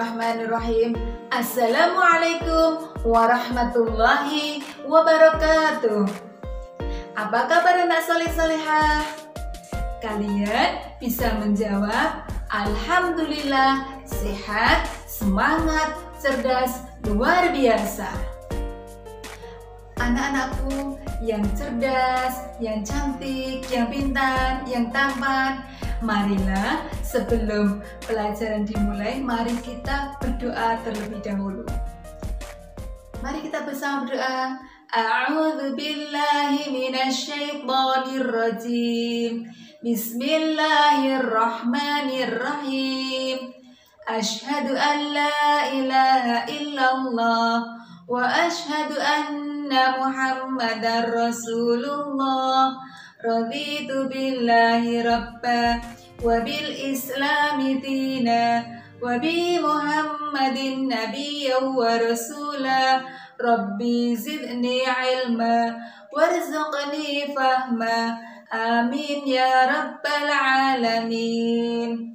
Bismillahirrahmanirrahim. Assalamualaikum warahmatullahi wabarakatuh. Apa kabar anak soleh-solehah? Kalian bisa menjawab Alhamdulillah, sehat, semangat, cerdas, luar biasa. Anak-anakku yang cerdas, yang cantik, yang pintar, yang tampan, marilah sebelum pelajaran dimulai, mari kita berdoa terlebih dahulu. Mari kita bersama berdoa. A'udzu billahi minasyaitonir rajim. Bismillahirrahmanirrahim. Asyhadu an la ilaha illallah wa asyhadu anna Muhammadar Rasulullah. Raditu billahi rabba wa bil islami dina wa bi Muhammadin nabiyya wa rasula. Rabbi zidni ilma warzuqni fahma. Amin ya rabbal alamin.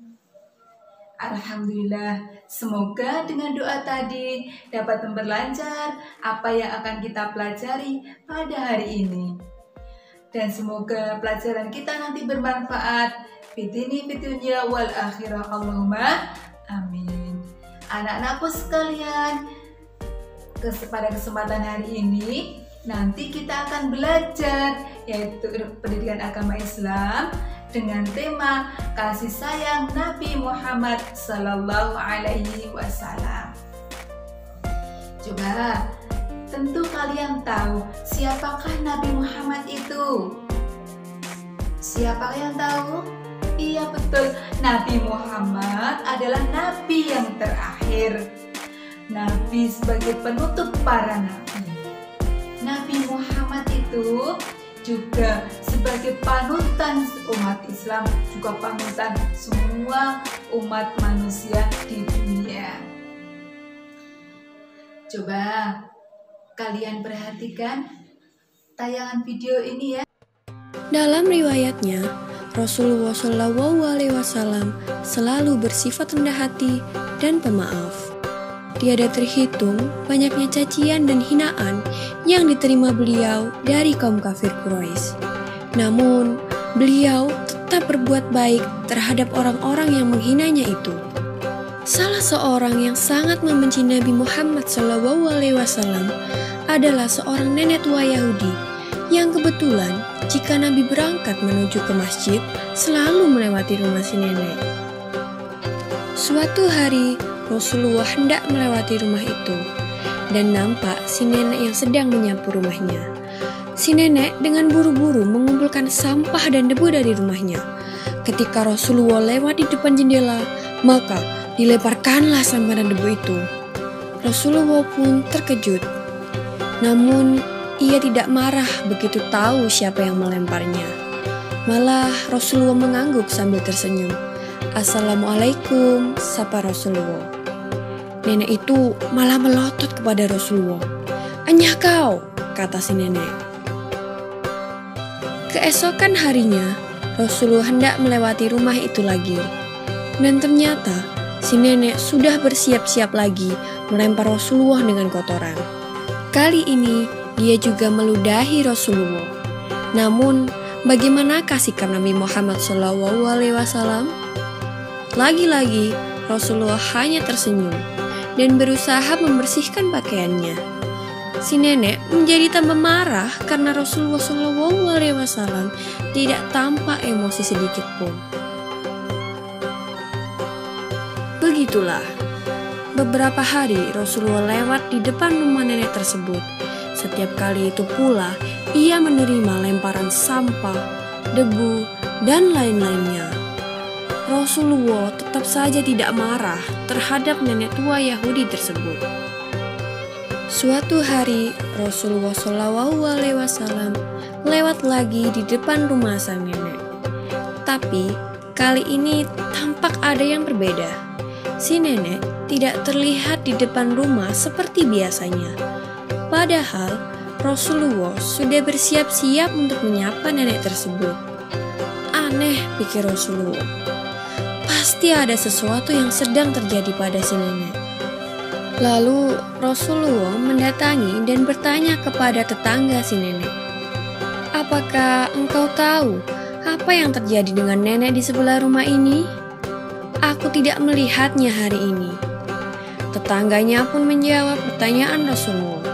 Alhamdulillah, semoga dengan doa tadi dapat memperlancar apa yang akan kita pelajari pada hari ini. Dan semoga pelajaran kita nanti bermanfaat fitini fitunya wal akhirah. Allahumma amin. Anak-anakku sekalian, pada kesempatan hari ini nanti kita akan belajar yaitu pendidikan agama Islam dengan tema kasih sayang Nabi Muhammad Sallallahu Alaihi Wasallam. Coba, tentu kalian tahu siapakah Nabi Muhammad itu? Siapa yang tahu? Iya betul, Nabi Muhammad adalah Nabi yang terakhir. Nabi sebagai penutup para nabi. Nabi Muhammad itu juga sebagai panutan umat Islam, juga panutan semua umat manusia di dunia. Coba kalian perhatikan tayangan video ini ya. Dalam riwayatnya, Rasulullah SAW selalu bersifat rendah hati dan pemaaf. Tiada terhitung banyaknya cacian dan hinaan yang diterima beliau dari kaum kafir Quraisy. Namun, beliau tetap berbuat baik terhadap orang-orang yang menghinanya itu. Salah seorang yang sangat membenci Nabi Muhammad SAW adalah seorang nenek tua Yahudi yang kebetulan jika Nabi berangkat menuju ke masjid selalu melewati rumah si nenek. Suatu hari, Rasulullah hendak melewati rumah itu dan nampak si nenek yang sedang menyapu rumahnya. Si nenek dengan buru-buru mengumpulkan sampah dan debu dari rumahnya. Ketika Rasulullah lewat di depan jendela, maka dilemparkanlah sampah dan debu itu. Rasulullah pun terkejut. Namun ia tidak marah begitu tahu siapa yang melemparnya. Malah Rasulullah mengangguk sambil tersenyum. Assalamualaikum, sapa Rasulullah. Nenek itu malah melotot kepada Rasulullah. Anyah kau, kata si nenek. Keesokan harinya, Rasulullah hendak melewati rumah itu lagi. Dan ternyata si nenek sudah bersiap-siap lagi melempar Rasulullah dengan kotoran. Kali ini dia juga meludahi Rasulullah. Namun, bagaimanakah sikap Nabi Muhammad SAW? Lagi-lagi, Rasulullah hanya tersenyum dan berusaha membersihkan pakaiannya. Si nenek menjadi tambah marah karena Rasulullah SAW tidak tampak emosi sedikit pun. Begitulah, beberapa hari Rasulullah lewat di depan rumah nenek tersebut. Setiap kali itu pula, ia menerima lemparan sampah, debu, dan lain-lainnya. Rasulullah tetap saja tidak marah terhadap nenek tua Yahudi tersebut. Suatu hari, Rasulullah SAW lewat lagi di depan rumah sang nenek. Tapi, kali ini tampak ada yang berbeda. Si nenek tidak terlihat di depan rumah seperti biasanya. Padahal, Rasulullah sudah bersiap-siap untuk menyapa nenek tersebut. Aneh, pikir Rasulullah. pasti ada sesuatu yang sedang terjadi pada si nenek. Lalu Rasulullah mendatangi dan bertanya kepada tetangga si nenek, "Apakah engkau tahu apa yang terjadi dengan nenek di sebelah rumah ini? Aku tidak melihatnya hari ini." Tetangganya pun menjawab pertanyaan Rasulullah,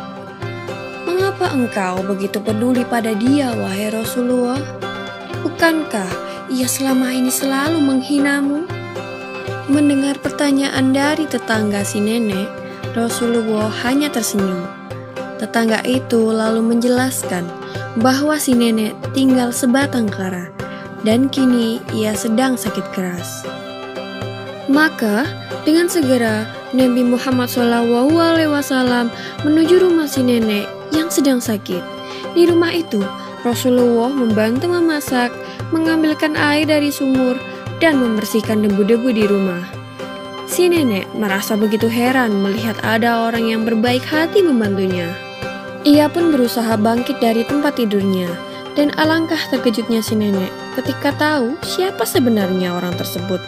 "Mengapa engkau begitu peduli pada dia, wahai Rasulullah? Bukankah ia selama ini selalu menghinamu?" Mendengar pertanyaan dari tetangga si nenek, Rasulullah hanya tersenyum. Tetangga itu lalu menjelaskan bahwa si nenek tinggal sebatang kara dan kini ia sedang sakit keras. Maka dengan segera Nabi Muhammad SAW menuju rumah si nenek yang sedang sakit. Di rumah itu Rasulullah membantu memasak, mengambilkan air dari sumur, dan membersihkan debu-debu di rumah. Si nenek merasa begitu heran melihat ada orang yang berbaik hati membantunya. Ia pun berusaha bangkit dari tempat tidurnya, dan alangkah terkejutnya si nenek ketika tahu siapa sebenarnya orang tersebut.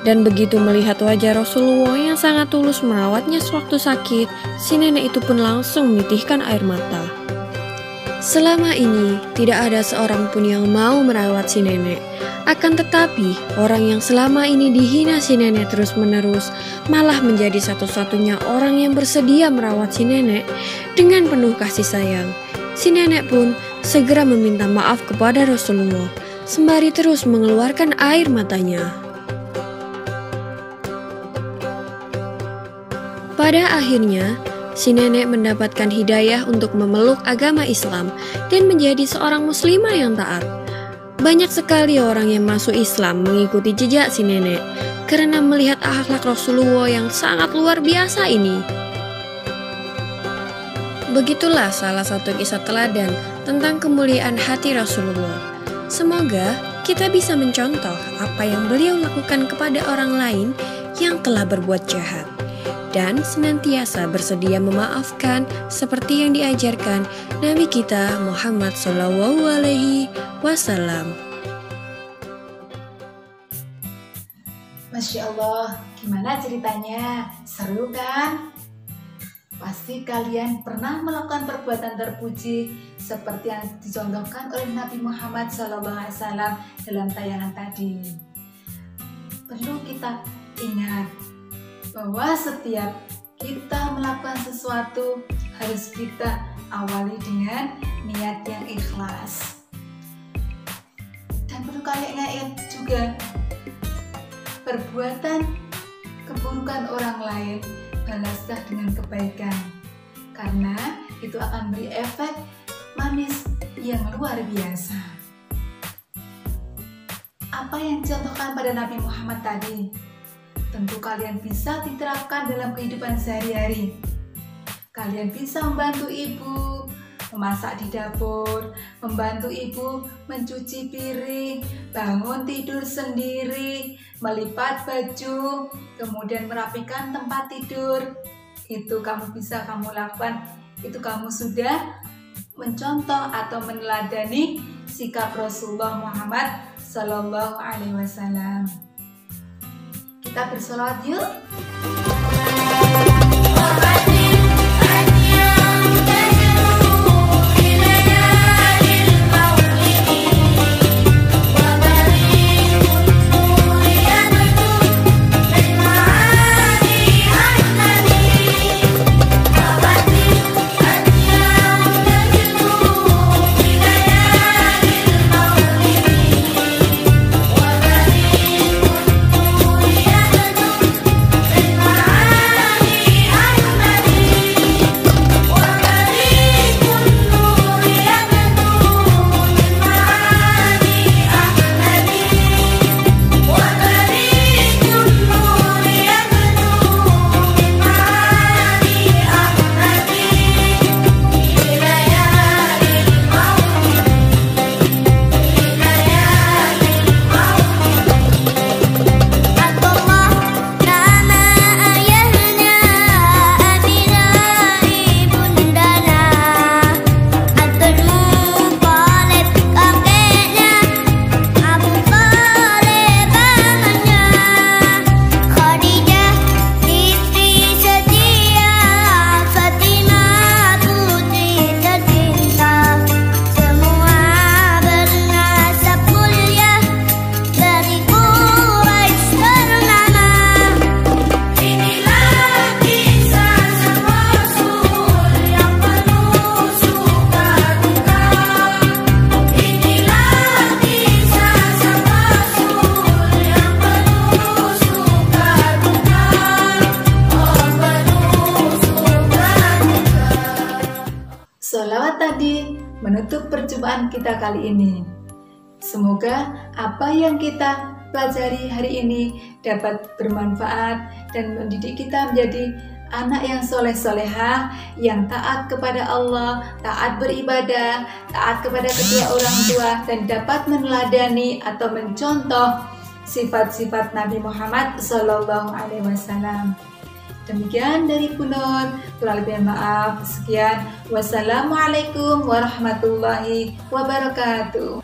Dan begitu melihat wajah Rasulullah yang sangat tulus merawatnya sewaktu sakit, si nenek itu pun langsung menitihkan air mata. Selama ini tidak ada seorang pun yang mau merawat si nenek. Akan tetapi orang yang selama ini dihina si nenek terus-menerus malah menjadi satu-satunya orang yang bersedia merawat si nenek dengan penuh kasih sayang. Si nenek pun segera meminta maaf kepada Rasulullah sembari terus mengeluarkan air matanya. Pada akhirnya, si nenek mendapatkan hidayah untuk memeluk agama Islam dan menjadi seorang muslimah yang taat. Banyak sekali orang yang masuk Islam mengikuti jejak si nenek karena melihat akhlak Rasulullah yang sangat luar biasa ini. Begitulah salah satu kisah teladan tentang kemuliaan hati Rasulullah. Semoga kita bisa mencontoh apa yang beliau lakukan kepada orang lain yang telah berbuat jahat, dan senantiasa bersedia memaafkan seperti yang diajarkan Nabi kita Muhammad SAW. Masya Allah, gimana ceritanya? Seru kan? Pasti kalian pernah melakukan perbuatan terpuji seperti yang dicontohkan oleh Nabi Muhammad SAW dalam tayangan tadi. Perlu kita ingat bahwa setiap kita melakukan sesuatu harus kita awali dengan niat yang ikhlas. Dan perlu kalian ingat juga, perbuatan keburukan orang lain balaslah dengan kebaikan, karena itu akan beri efek manis yang luar biasa. Apa yang dicontohkan pada Nabi Muhammad tadi tentu kalian bisa diterapkan dalam kehidupan sehari-hari. Kalian bisa membantu ibu memasak di dapur, membantu ibu mencuci piring, bangun tidur sendiri, melipat baju, kemudian merapikan tempat tidur. Itu kamu bisa kamu lakukan, itu kamu sudah mencontoh atau meneladani sikap Rasulullah Muhammad SAW. Kita bersolawat yuk. Sholawat tadi menutup perjumpaan kita kali ini. Semoga apa yang kita pelajari hari ini dapat bermanfaat dan mendidik kita menjadi anak yang soleh-solehah, yang taat kepada Allah, taat beribadah, taat kepada kedua orang tua, dan dapat meneladani atau mencontoh sifat-sifat Nabi Muhammad SAW. Demikian dari Bu Nur, kurang lebih maaf. Sekian, wassalamualaikum warahmatullahi wabarakatuh.